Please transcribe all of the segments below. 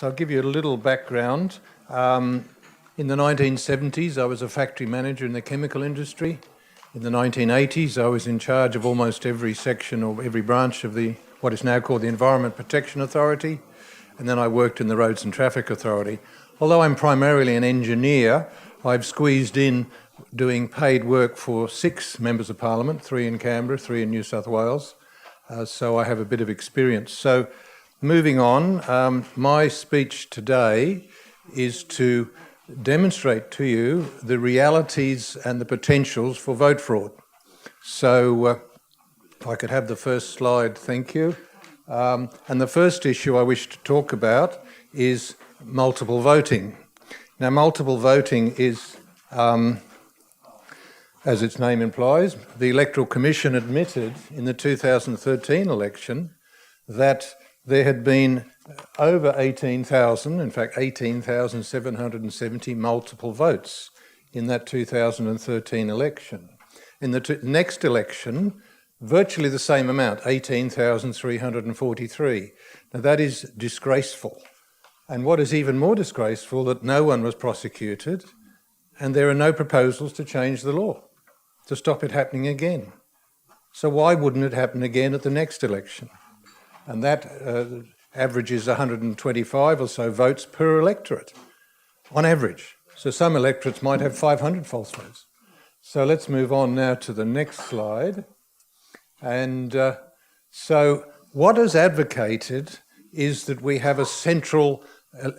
So I'll give you a little background. In the 1970s, I was a factory manager in the chemical industry. In the 1980s, I was in charge of almost every section or every branch of what is now called the Environment Protection Authority. And then I worked in the Roads and Traffic Authority. Although I'm primarily an engineer, I've squeezed in doing paid work for 6 members of Parliament, 3 in Canberra, 3 in New South Wales. So I have a bit of experience. So moving on, my speech today is to demonstrate to you the realities and the potentials for vote fraud. So if I could have the first slide, thank you. And the first issue I wish to talk about is multiple voting. Now, multiple voting is, as its name implies, the Electoral Commission admitted in the 2013 election that there had been over 18,000, in fact 18,770 multiple votes in that 2013 election. In the next election, virtually the same amount, 18,343. Now that is disgraceful. And what is even more disgraceful, that no one was prosecuted and there are no proposals to change the law, to stop it happening again. So why wouldn't it happen again at the next election? And that averages 125 or so votes per electorate, on average. So some electorates might have 500 false votes. So let's move on now to the next slide. And so what is advocated is that we have a central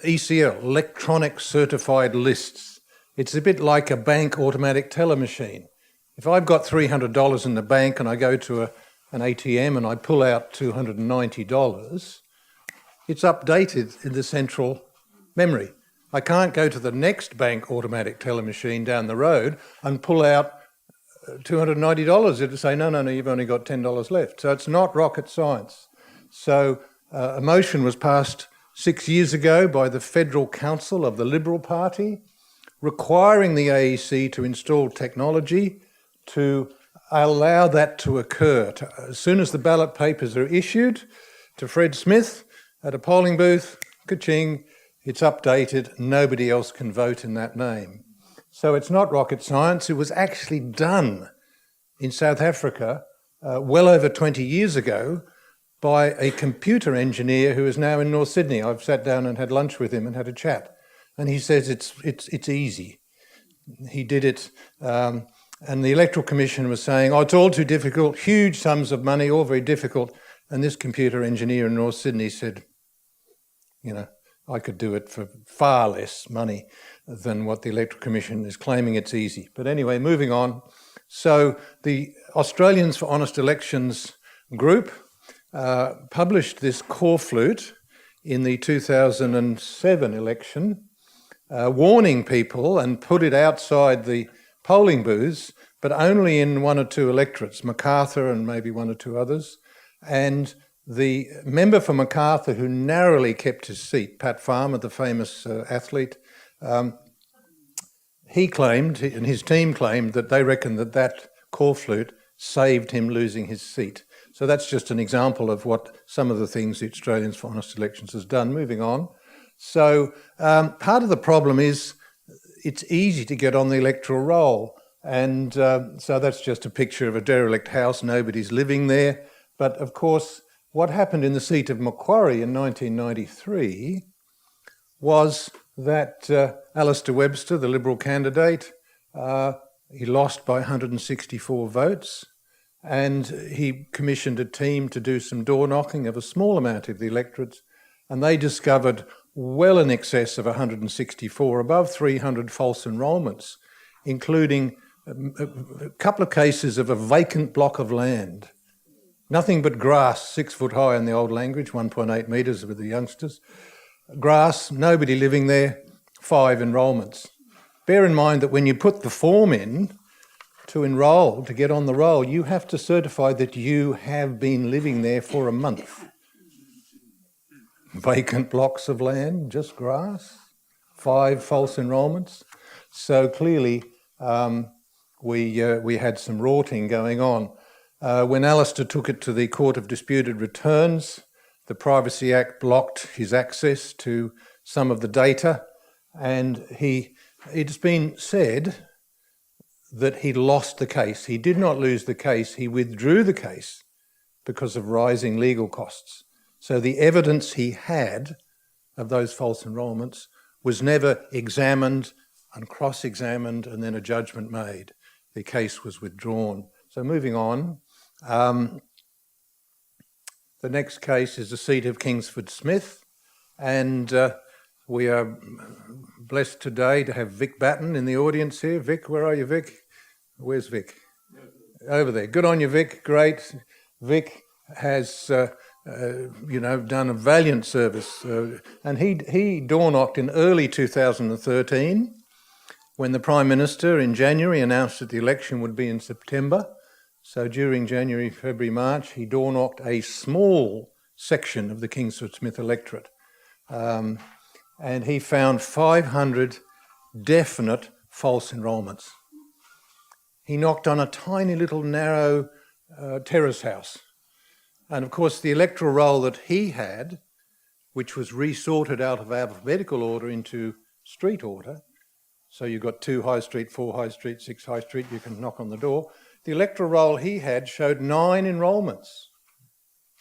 ECL, electronic certified lists. It's a bit like a bank automatic teller machine. If I've got $300 in the bank and I go to an ATM and I pull out $290, it's updated in the central memory. I can't go to the next bank automatic teller machine down the road and pull out $290. It'll say, no, you've only got $10 left. So it's not rocket science. So a motion was passed 6 years ago by the Federal Council of the Liberal Party requiring the AEC to install technology to allow that to occur. As soon as the ballot papers are issued to Fred Smith at a polling booth, ka-ching, it's updated, nobody else can vote in that name. So it's not rocket science. It was actually done in South Africa well over 20 years ago by a computer engineer who is now in North Sydney. I've sat down and had lunch with him and had a chat. And he says it's easy. He did it. And the Electoral Commission was saying, oh, it's all too difficult, huge sums of money, all very difficult. And this computer engineer in North Sydney said, you know, I could do it for far less money than what the Electoral Commission is claiming it's easy. But anyway, moving on. So the Australians for Honest Elections group published this core flute in the 2007 election, warning people, and put it outside the polling booths, but only in 1 or 2 electorates, Macarthur and maybe 1 or 2 others. And the member for Macarthur who narrowly kept his seat, Pat Farmer, the famous athlete, he claimed, and his team claimed, that they reckon that core flute saved him losing his seat. So that's just an example of what some of the things the Australians for Honest Elections has done. Moving on. So part of the problem is it's easy to get on the electoral roll. And so that's just a picture of a derelict house. Nobody's living there. But of course, what happened in the seat of Macquarie in 1993 was that Alistair Webster, the Liberal candidate, he lost by 164 votes. And he commissioned a team to do some door knocking of a small amount of the electorates. And they discovered well in excess of 164, above 300 false enrolments, including a couple of cases of a vacant block of land. Nothing but grass, 6 foot high in the old language, 1.8 metres with the youngsters. Grass, nobody living there, 5 enrolments. Bear in mind that when you put the form in to enrol, to get on the roll, you have to certify that you have been living there for a month. Vacant blocks of land, just grass, 5 false enrolments. So clearly we had some rorting going on. When Alistair took it to the Court of Disputed Returns, The Privacy Act blocked his access to some of the data, and it's been said that he lost the case. He did not lose the case, he withdrew the case because of rising legal costs. So the evidence he had of those false enrolments was never examined and cross-examined and then a judgment made. The case was withdrawn. So moving on, the next case is the seat of Kingsford Smith, and we are blessed today to have Vic Batten in the audience here. Vic, where are you, Vic? Where's Vic? Over there. Good on you, Vic. Great. Vic has, done a valiant service, and he door-knocked in early 2013 when the Prime Minister in January announced that the election would be in September. So during January, February, March, he door-knocked a small section of the Kingsford Smith electorate. And he found 500 definite false enrolments. He knocked on a tiny little narrow terrace house. And of course, the electoral roll that he had, which was resorted out of alphabetical order into street order, so you've got 2 High Street, 4 High Street, 6 High Street, you can knock on the door. The electoral roll he had showed 9 enrolments.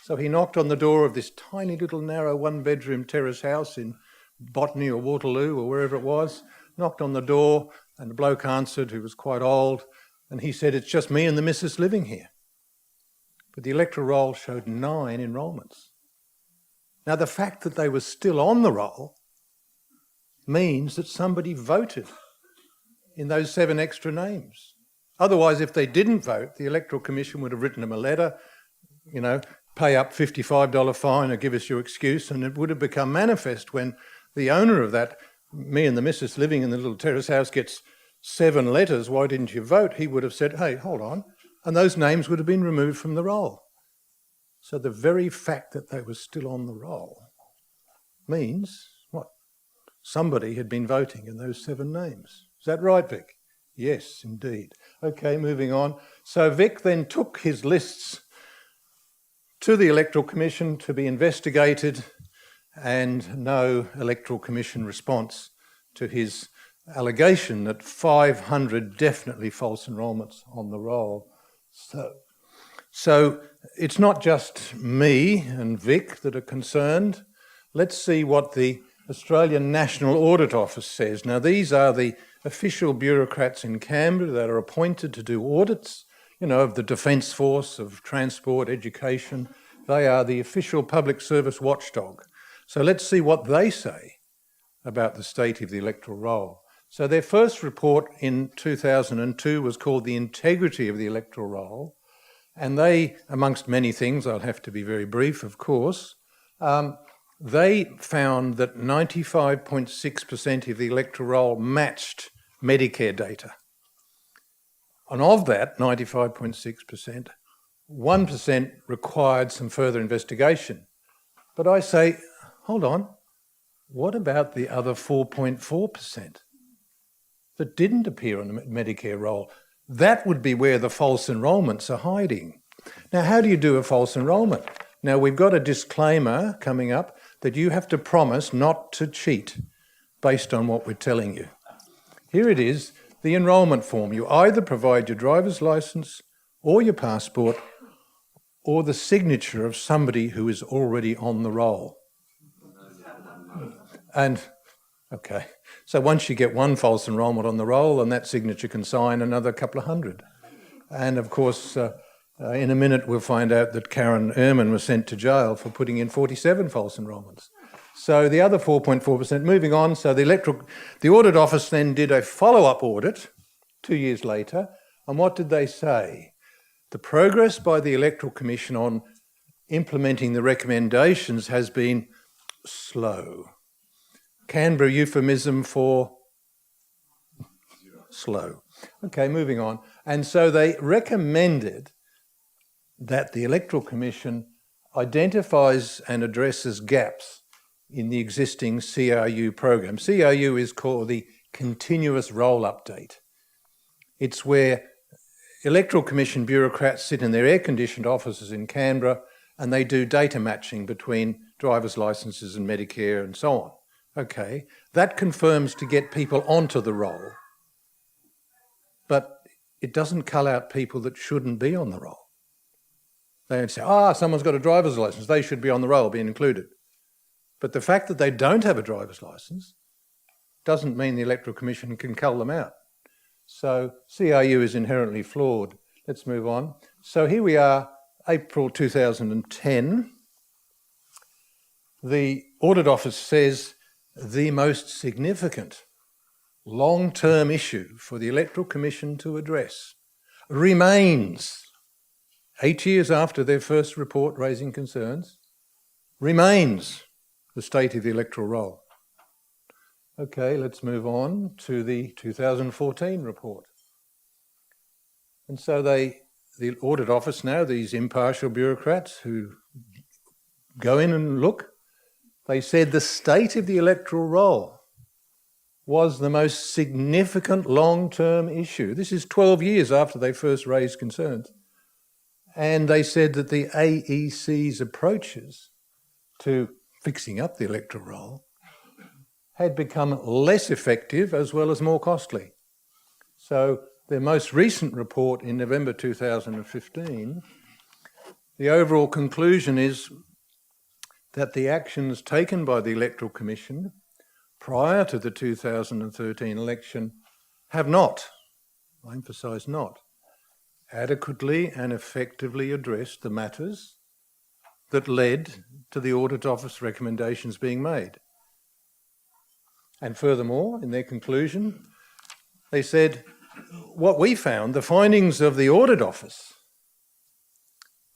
So he knocked on the door of this tiny little narrow 1-bedroom terrace house in Botany or Waterloo or wherever it was, knocked on the door, and the bloke answered, who was quite old, and he said, "It's just me and the missus living here." But the electoral roll showed 9 enrolments. Now, the fact that they were still on the roll means that somebody voted in those 7 extra names. Otherwise, if they didn't vote, the Electoral Commission would have written them a letter, pay up $55 fine or give us your excuse, and it would have become manifest when the owner of that, me and the missus living in the little terrace house, gets 7 letters, "Why didn't you vote?" He would have said, "Hey, hold on," and those names would have been removed from the roll. So the very fact that they were still on the roll means what? Somebody had been voting in those 7 names. Is that right, Vic? Yes, indeed. Okay, moving on. So Vic then took his lists to the Electoral Commission to be investigated, and no Electoral Commission response to his allegation that 500 definitely false enrolments on the roll. So it's not just me and Vic that are concerned. Let's see what the Australian National Audit Office says. Now, these are the official bureaucrats in Canberra that are appointed to do audits, of the Defence Force, of transport, education. They are the official public service watchdog. So let's see what they say about the state of the electoral roll. So their first report in 2002 was called The Integrity of the Electoral Roll, and they, amongst many things, I'll have to be very brief, of course, they found that 95.6% of the electoral roll matched Medicare data. And of that 95.6%, 1% required some further investigation. But I say, hold on, what about the other 4.4% that didn't appear on the Medicare roll? That would be where the false enrolments are hiding. Now, how do you do a false enrolment? Now, we've got a disclaimer coming up that you have to promise not to cheat based on what we're telling you. Here it is, the enrolment form. You either provide your driver's licence or your passport or the signature of somebody who is already on the roll. And, okay, so once you get one false enrolment on the roll, and that signature can sign another couple of hundred. And of course, in a minute we'll find out that Karen Ehrman was sent to jail for putting in 47 false enrolments. So the other 4.4%, moving on, so the Audit Office then did a follow-up audit 2 years later, and what did they say? The progress by the Electoral Commission on implementing the recommendations has been slow. Canberra euphemism for slow. Okay, moving on. And so they recommended that the Electoral Commission identifies and addresses gaps in the existing CRU program. CRU is called the Continuous Roll Update. It's where Electoral Commission bureaucrats sit in their air-conditioned offices in Canberra and they do data matching between driver's licences and Medicare and so on. Okay, that confirms to get people onto the roll, but it doesn't cull out people that shouldn't be on the roll. They say, someone's got a driver's licence, they should be on the roll, being included. But the fact that they don't have a driver's licence doesn't mean the Electoral Commission can cull them out. So CRU is inherently flawed. Let's move on. So here we are, April 2010. The Audit Office says the most significant long-term issue for the Electoral Commission to address remains, 8 years after their first report raising concerns, remains the state of the electoral roll. Okay, let's move on to the 2014 report. And so the Audit Office now, these impartial bureaucrats who go in and look, they said the state of the electoral roll was the most significant long-term issue. This is 12 years after they first raised concerns. And they said that the AEC's approaches to fixing up the electoral roll had become less effective as well as more costly. So their most recent report in November 2015, the overall conclusion is that the actions taken by the Electoral Commission prior to the 2013 election have not, I emphasise not, adequately and effectively addressed the matters that led to the Audit Office recommendations being made. And furthermore, in their conclusion, they said, what we found, the findings of the Audit Office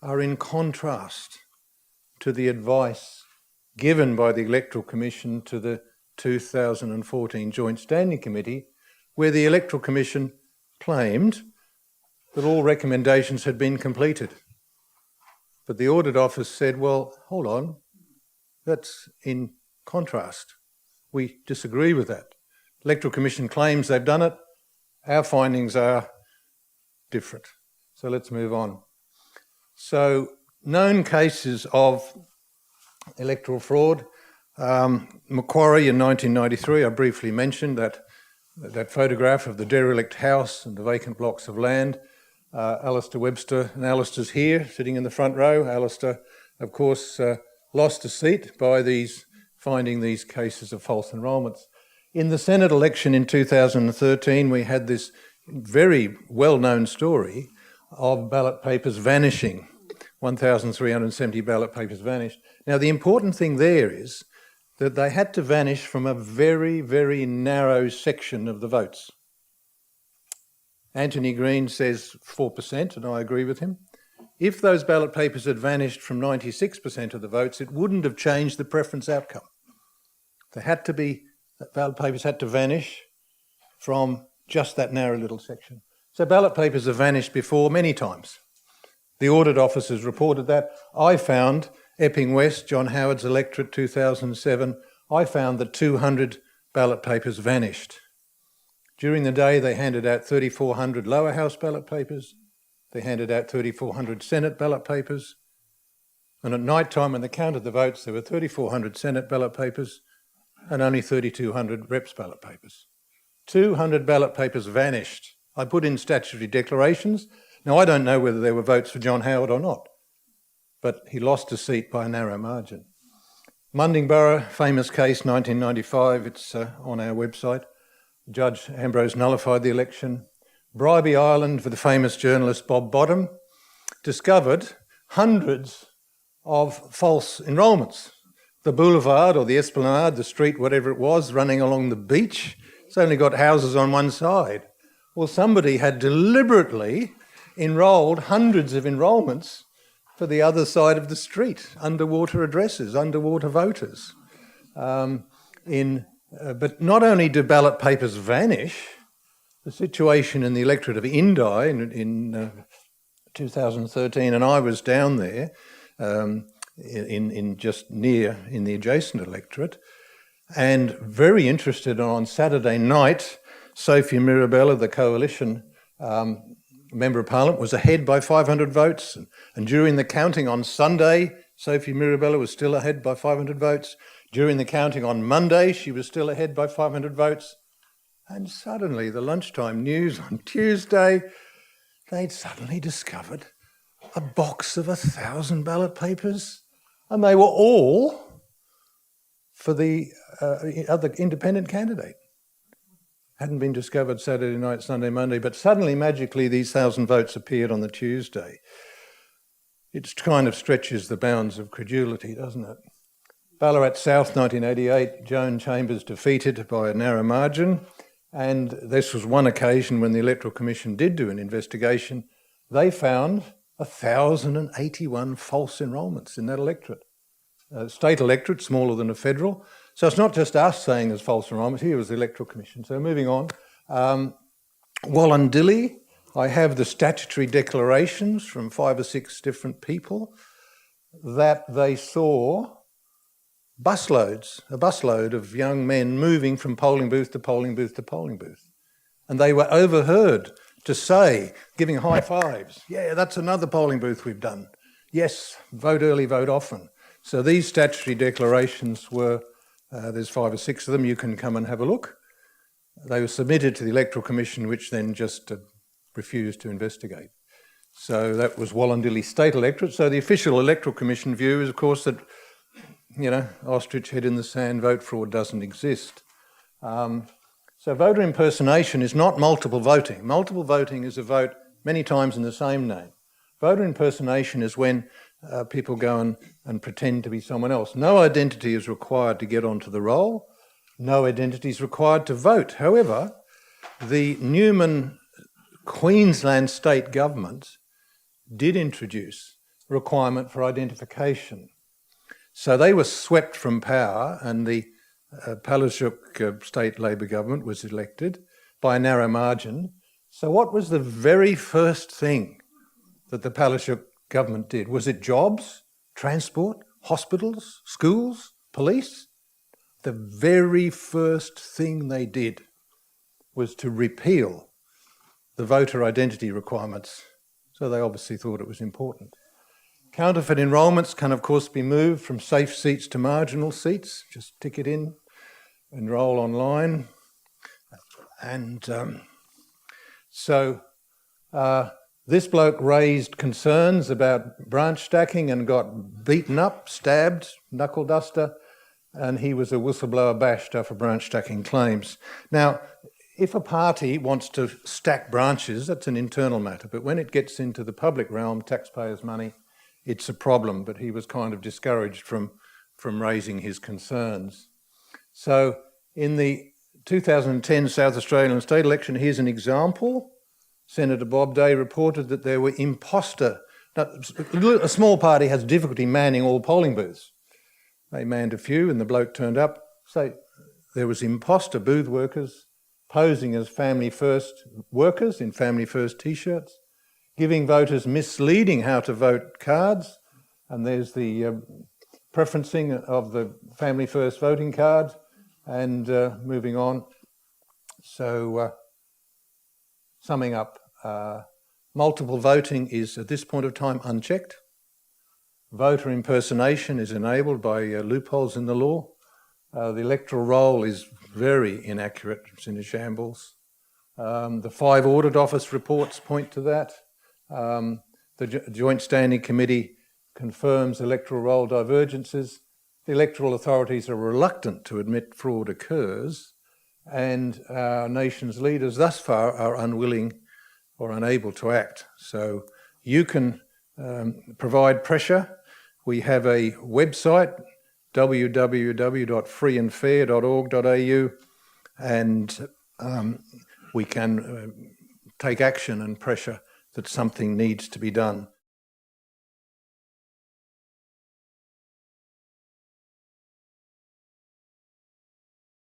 are in contrast to the advice given by the Electoral Commission to the 2014 Joint Standing Committee, where the Electoral Commission claimed that all recommendations had been completed. But the Audit Office said, well, hold on, that's in contrast. We disagree with that. Electoral Commission claims they've done it. Our findings are different. So let's move on. So known cases of electoral fraud. Macquarie in 1993, I briefly mentioned that photograph of the derelict house and the vacant blocks of land. Alistair Webster, and Alistair's here, sitting in the front row. Alistair, of course, lost a seat by finding these cases of false enrolments. In the Senate election in 2013, we had this very well-known story of ballot papers vanishing. 1,370 ballot papers vanished. Now, the important thing there is that they had to vanish from a very, very narrow section of the votes. Anthony Green says 4%, and I agree with him. If those ballot papers had vanished from 96% of the votes, it wouldn't have changed the preference outcome. Ballot papers had to vanish from just that narrow little section. So ballot papers have vanished before many times. The Audit Office has reported that. I found, Epping West, John Howard's electorate 2007, I found that 200 ballot papers vanished. During the day, they handed out 3,400 lower house ballot papers. They handed out 3,400 Senate ballot papers. And at night time, when they counted the votes, there were 3,400 Senate ballot papers and only 3,200 reps ballot papers. 200 ballot papers vanished. I put in statutory declarations. Now, I don't know whether there were votes for John Howard or not, but he lost a seat by a narrow margin. Mundingborough, famous case, 1995, it's on our website. Judge Ambrose nullified the election. Bribie Island, for the famous journalist Bob Bottom, discovered hundreds of false enrolments. The boulevard or the esplanade, the street, whatever it was, running along the beach, it's only got houses on one side. Well, somebody had deliberately enrolled hundreds of enrolments for the other side of the street, underwater addresses, underwater voters. But not only do ballot papers vanish, the situation in the electorate of Indi in 2013, and I was down there in the adjacent electorate, and very interested on Saturday night, Sophie Mirabella, the coalition Member of Parliament was ahead by 500 votes. And during the counting on Sunday, Sophie Mirabella was still ahead by 500 votes. During the counting on Monday, she was still ahead by 500 votes. And suddenly, the lunchtime news on Tuesday, they'd suddenly discovered a box of 1,000 ballot papers. And they were all for the other independent candidate. Hadn't been discovered Saturday night, Sunday, Monday, but suddenly, magically, these 1,000 votes appeared on the Tuesday. It kind of stretches the bounds of credulity, doesn't it? Ballarat South, 1988, Joan Chambers defeated by a narrow margin. And this was one occasion when the Electoral Commission did do an investigation. They found 1,081 false enrolments in that electorate. State electorate, smaller than a federal. So it's not just us saying there's false enrolments, here was the Electoral Commission. So moving on. Wallandilly, I have the statutory declarations from 5 or 6 different people that they saw a busload of young men moving from polling booth to polling booth to polling booth. And they were overheard to say, giving high fives, yeah, that's another polling booth we've done. Yes, vote early, vote often. So these statutory declarations were, there's 5 or 6 of them, you can come and have a look. They were submitted to the Electoral Commission, which then just refused to investigate. So that was Wallandilly State electorate. So the official Electoral Commission view is, of course, that, you know, ostrich head in the sand, vote fraud doesn't exist. So voter impersonation is not multiple voting. Multiple voting is a vote many times in the same name. Voter impersonation is when people go and pretend to be someone else. No identity is required to get onto the roll. No identity is required to vote. However, the Newman Queensland state government did introduce a requirement for identification. So they were swept from power, and the Palaszczuk state Labor government was elected by a narrow margin. So what was the very first thing that the Palaszczuk government did? Was it jobs, transport, hospitals, schools, police? The very first thing they did was to repeal the voter identity requirements. So they obviously thought it was important. Counterfeit enrolments can, of course, be moved from safe seats to marginal seats. Just tick it in, enrol online. And this bloke raised concerns about branch stacking and got beaten up, stabbed, knuckle duster, and he was a whistleblower bashed for branch stacking claims. Now, if a party wants to stack branches, that's an internal matter, but when it gets into the public realm, taxpayers' money, it's a problem, but he was kind of discouraged from raising his concerns. So in the 2010 South Australian state election, here's an example. Senator Bob Day reported that there were imposter. Now, a small party has difficulty manning all polling booths. They manned a few and the bloke turned up. So there was imposter booth workers posing as Family First workers in Family First t-shirts, giving voters misleading how to vote cards. And there's the preferencing of the Family First voting card. And moving on. So summing up, multiple voting is at this point of time unchecked. Voter impersonation is enabled by loopholes in the law. The electoral roll is very inaccurate, it's in a shambles. The 5 audit office reports point to that. The Joint Standing Committee confirms electoral roll divergences. The electoral authorities are reluctant to admit fraud occurs, and our nation's leaders thus far are unwilling or unable to act. So you can provide pressure. We have a website, www.freeandfair.org.au, and we can take action and pressure that something needs to be done.